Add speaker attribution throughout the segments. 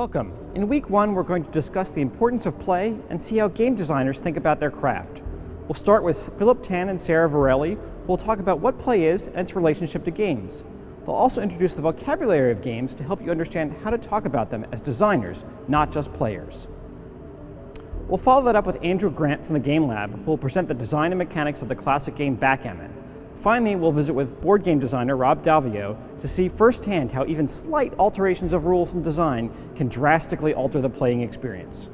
Speaker 1: Welcome. In week one, we're going to discuss the importance of play and see how game designers think about their craft. We'll start with Philip Tan and Sarah Varelli, who will talk about what play is and its relationship to games. They'll also introduce the vocabulary of games to help you understand how to talk about them as designers, not just players. We'll follow that up with Andrew Grant from the Game Lab, who will present the design and mechanics of the classic game Backgammon. Finally, we'll visit with board game designer Rob Dalvio to see firsthand how even slight alterations of rules and design can drastically alter the playing experience.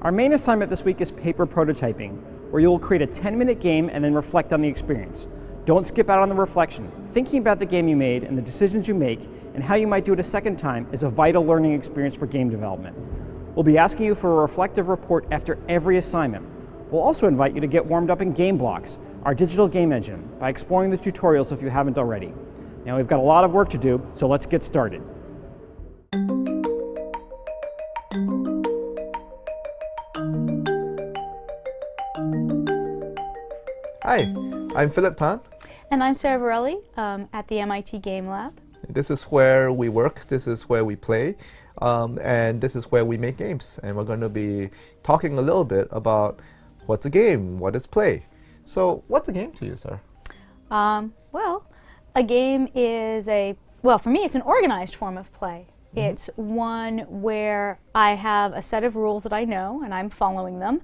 Speaker 1: Our main assignment this week is paper prototyping, where you'll create a 10-minute game and then reflect on the experience. Don't skip out on the reflection. Thinking about the game you made and the decisions you make and how you might do it a second time is a vital learning experience for game development. We'll be asking you for a reflective report after every assignment. We'll also invite you to get warmed up in Game Blocks, our digital game engine, by exploring the tutorials if you haven't already. Now we've got a lot of work to do, so let's get started.
Speaker 2: Hi, I'm Philip Tan.
Speaker 3: And I'm Sarah Varelli at the MIT Game Lab.
Speaker 2: This is where we work, this is where we play, and this is where we make games. And we're going to be talking a little bit about what's a game, what is play. So what's a game to you, Sarah?
Speaker 3: Well, a game is for me, it's an organized form of play. Mm-hmm. It's one where I have a set of rules that I know and I'm following them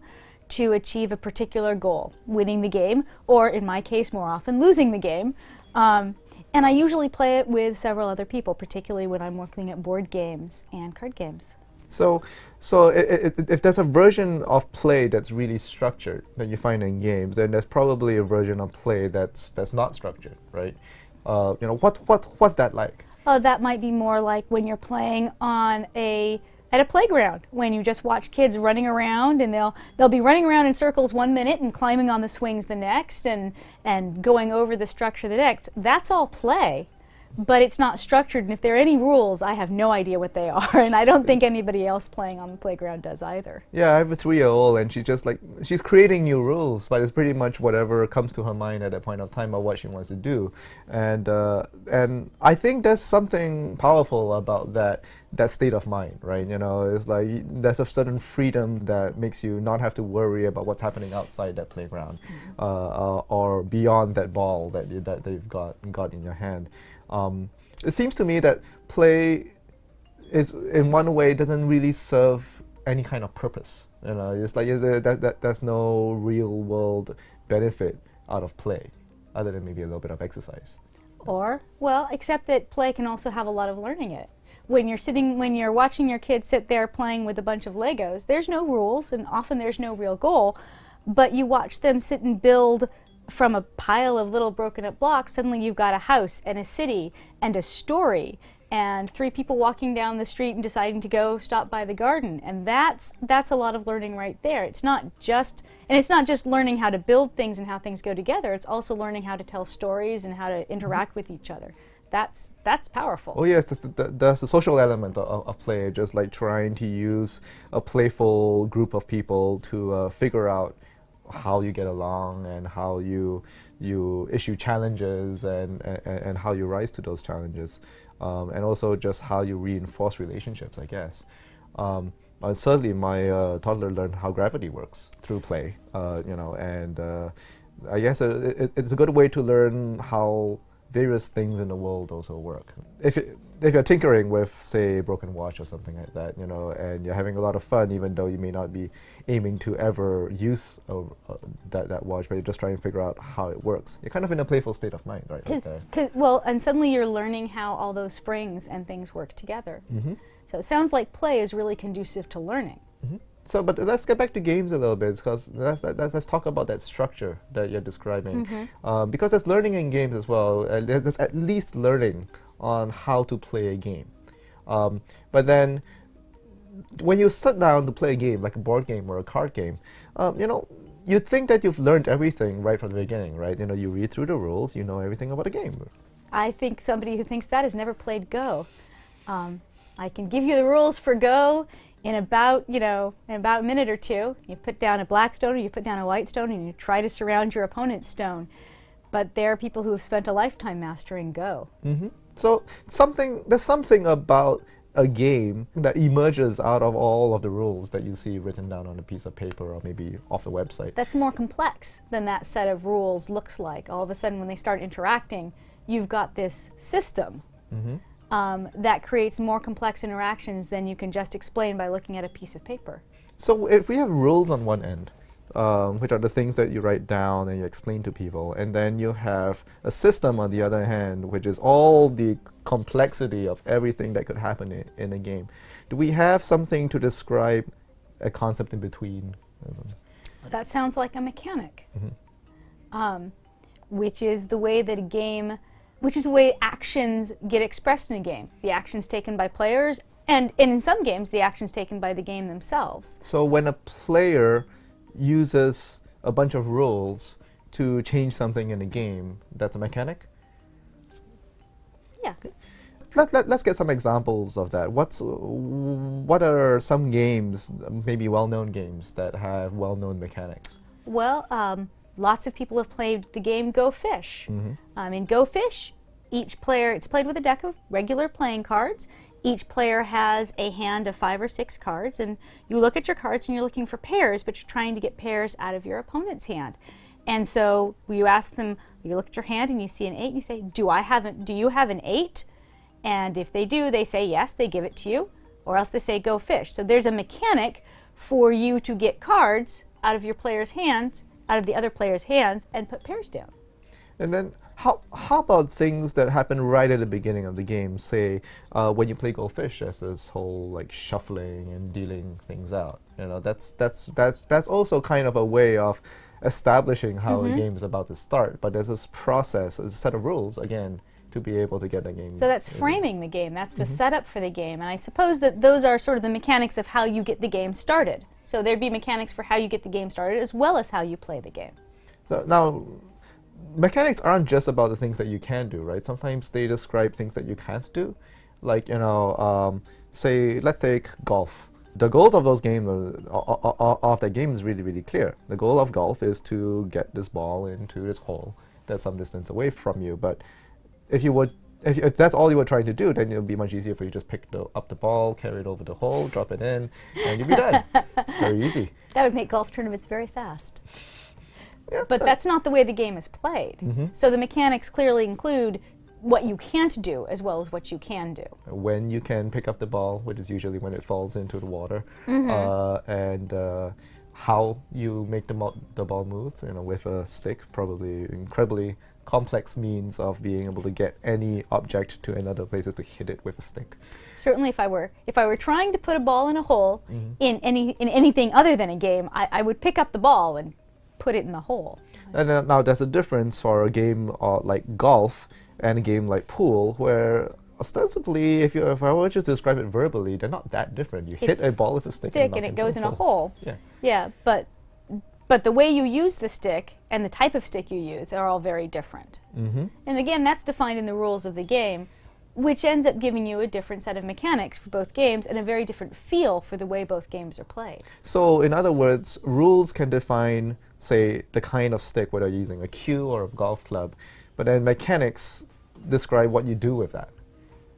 Speaker 3: to achieve a particular goal, winning the game, or in my case, more often, losing the game. And I usually play it with several other people, particularly when I'm looking at board games and card games.
Speaker 2: So if there's a version of play that's really structured that you find in games, then there's probably a version of play that's not structured, right? What's that like?
Speaker 3: That might be more like when you're playing at a playground, when you just watch kids running around, and they'll be running around in circles 1 minute and climbing on the swings the next, and going over the structure the next. That's all play. But it's not structured, and if there are any rules, I have no idea what they are, and I don't think anybody else playing on the playground does either.
Speaker 2: Yeah, I have a 3-year-old, and she's creating new rules, but it's pretty much whatever comes to her mind at that point of time of what she wants to do. And I think there's something powerful about that state of mind, right? You know, it's like there's a certain freedom that makes you not have to worry about what's happening outside that playground, or beyond that ball that you've got in your hand. It seems to me that play is, in one way, doesn't really serve any kind of purpose. You know, it's like there's no real world benefit out of play, other than maybe a little bit of exercise.
Speaker 3: Except that play can also have a lot of learning in it. When you're watching your kids sit there playing with a bunch of Legos, there's no rules, and often there's no real goal, but you watch them sit and build from a pile of little broken up blocks. Suddenly you've got a house and a city and a story and 3 people walking down the street and deciding to go stop by the garden, and that's a lot of learning right there. It's not just learning how to build things and how things go together, it's also learning how to tell stories and how to interact with each other. That's powerful.
Speaker 2: Oh yes, there's the social element of play, just like trying to use a playful group of people to figure out how you get along and how you issue challenges and how you rise to those challenges, and also just how you reinforce relationships, I guess. Certainly my toddler learned how gravity works through play, and I guess it's a good way to learn how various things in the world also work. If you're tinkering with, say, a broken watch or something like that, and you're having a lot of fun, even though you may not be aiming to ever use that watch, but you're just trying to figure out how it works. You're kind of in a playful state of mind, right?
Speaker 3: And suddenly you're learning how all those springs and things work together. Mm-hmm. So it sounds like play is really conducive to learning. Mm-hmm.
Speaker 2: But let's get back to games a little bit, because let's talk about that structure that you're describing. Mm-hmm. Because there's learning in games as well. There's at least learning on how to play a game. But then, when you sit down to play a game, like a board game or a card game, you'd think that you've learned everything right from the beginning, right? You read through the rules, you know everything about a game.
Speaker 3: I think somebody who thinks that has never played Go. I can give you the rules for Go in about a minute or two. You put down a black stone or you put down a white stone and you try to surround your opponent's stone. But there are people who have spent a lifetime mastering Go.
Speaker 2: Mm-hmm. So there's something about a game that emerges out of all of the rules that you see written down on a piece of paper or maybe off the website.
Speaker 3: That's more complex than that set of rules looks like. All of a sudden, when they start interacting, you've got this system that creates more complex interactions than you can just explain by looking at a piece of paper.
Speaker 2: So if we have rules on one end, which are the things that you write down and you explain to people, and then you have a system on the other hand, which is all the complexity of everything that could happen in a game. Do we have something to describe a concept in between?
Speaker 3: That sounds like a mechanic, which is the way that a game, which is the way actions get expressed in a game. The actions taken by players, and in some games, the actions taken by the game themselves.
Speaker 2: So when a player uses a bunch of rules to change something in a game, that's a mechanic?
Speaker 3: Yeah.
Speaker 2: Let's get some examples of that. What are some games, maybe well-known games, that have well-known mechanics?
Speaker 3: Well, lots of people have played the game Go Fish. In Go Fish, each player, it's played with a deck of regular playing cards. Each player has a hand of 5 or 6 cards, and you look at your cards and you're looking for pairs, but you're trying to get pairs out of your opponent's hand. And so you ask them, you look at your hand and you see an 8 and you say, do you have an 8? And if they do, they say yes, they give it to you, or else they say go fish. So there's a mechanic for you to get cards out of your player's hands, out of the other player's hands, and put pairs down.
Speaker 2: And then how about things that happen right at the beginning of the game? Say when you play Go Fish, there's this whole like shuffling and dealing things out. You know, that's also kind of a way of establishing how a game is about to start. But there's this process, a set of rules again to be able to get the game.
Speaker 3: So that's framing the game. That's the setup for the game. And I suppose that those are sort of the mechanics of how you get the game started. So there'd be mechanics for how you get the game started as well as how you play the game.
Speaker 2: So now, mechanics aren't just about the things that you can do, right? Sometimes they describe things that you can't do. Like, you know, say, let's take golf. The goals of those games, of that game is really, really clear. The goal of golf is to get this ball into this hole that's some distance away from you. But if that's all you were trying to do, then it would be much easier for you to just pick up the ball, carry it over the hole, drop it in, and you'd be done. Very easy.
Speaker 3: That would make golf tournaments very fast. Yeah, but that's not the way the game is played. So the mechanics clearly include what you can't do as well as what you can do.
Speaker 2: When you can pick up the ball, which is usually when it falls into the water, and how you make the ball move, you know, with a stick, probably incredibly complex means of being able to get any object to another places to hit it with a stick.
Speaker 3: Certainly, if I were trying to put a ball in a hole in anything other than a game, I would pick up the ball and put it in the hole.
Speaker 2: And now there's a difference for a game like golf and a game like pool, where ostensibly, if I were just to describe it verbally, they're not that different. You hit a ball with a stick
Speaker 3: and it goes in a hole.
Speaker 2: Yeah.
Speaker 3: Yeah, but the way you use the stick and the type of stick you use are all very different. And again, that's defined in the rules of the game, which ends up giving you a different set of mechanics for both games and a very different feel for the way both games are played.
Speaker 2: So in other words, rules can define, say, the kind of stick, whether you're using a cue or a golf club, but then mechanics describe what you do with that,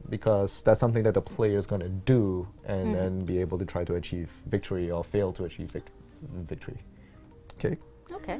Speaker 2: because that's something that the player is going to do and then be able to try to achieve victory or fail to achieve victory. Okay?
Speaker 3: Okay.